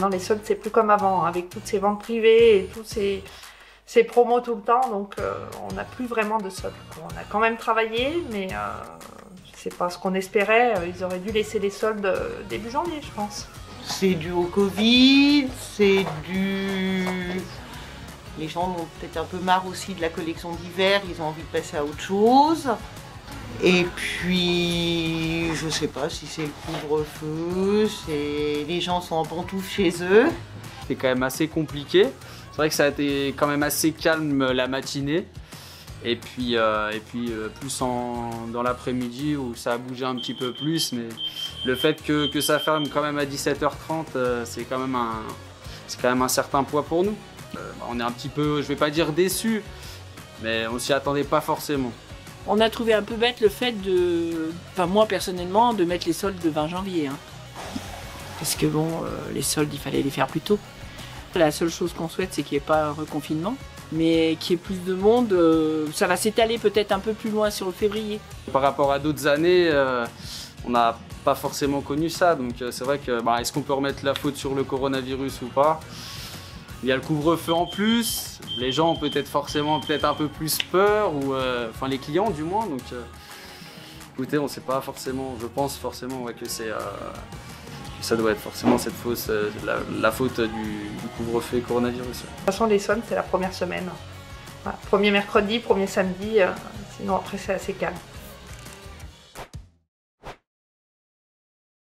Maintenant, les soldes, c'est plus comme avant, hein, avec toutes ces ventes privées et tous ces promos tout le temps. Donc, on n'a plus vraiment de soldes. On a quand même travaillé, mais c'est pas ce qu'on espérait. Ils auraient dû laisser les soldes début janvier, je pense. C'est dû au Covid, c'est dû... Les gens ont peut-être un peu marre aussi de la collection d'hiver, ils ont envie de passer à autre chose. Et puis, je sais pas si c'est le couvre-feu, les gens sont en pantoufles chez eux. C'est quand même assez compliqué. C'est vrai que ça a été quand même assez calme la matinée. Et puis plus dans l'après-midi où ça a bougé un petit peu plus. Mais le fait que ça ferme quand même à 17h30, c'est quand même un certain poids pour nous. On est un petit peu, je vais pas dire déçus, mais on s'y attendait pas forcément. On a trouvé un peu bête le fait moi personnellement, de mettre les soldes le 20 janvier. Hein. Parce que bon, les soldes, il fallait les faire plus tôt. La seule chose qu'on souhaite, c'est qu'il n'y ait pas un reconfinement, mais qu'il y ait plus de monde. Ça va s'étaler peut-être un peu plus loin sur le février. Par rapport à d'autres années, on n'a pas forcément connu ça, donc c'est vrai que est-ce qu'on peut remettre la faute sur le coronavirus ou pas? Il y a le couvre-feu en plus, les gens ont peut-être un peu plus peur, enfin les clients du moins, donc écoutez, on ne sait pas forcément, je pense forcément que ça doit être forcément la faute du couvre-feu coronavirus. De toute façon, les soldes, c'est la première semaine. Voilà, premier mercredi, premier samedi, sinon après c'est assez calme.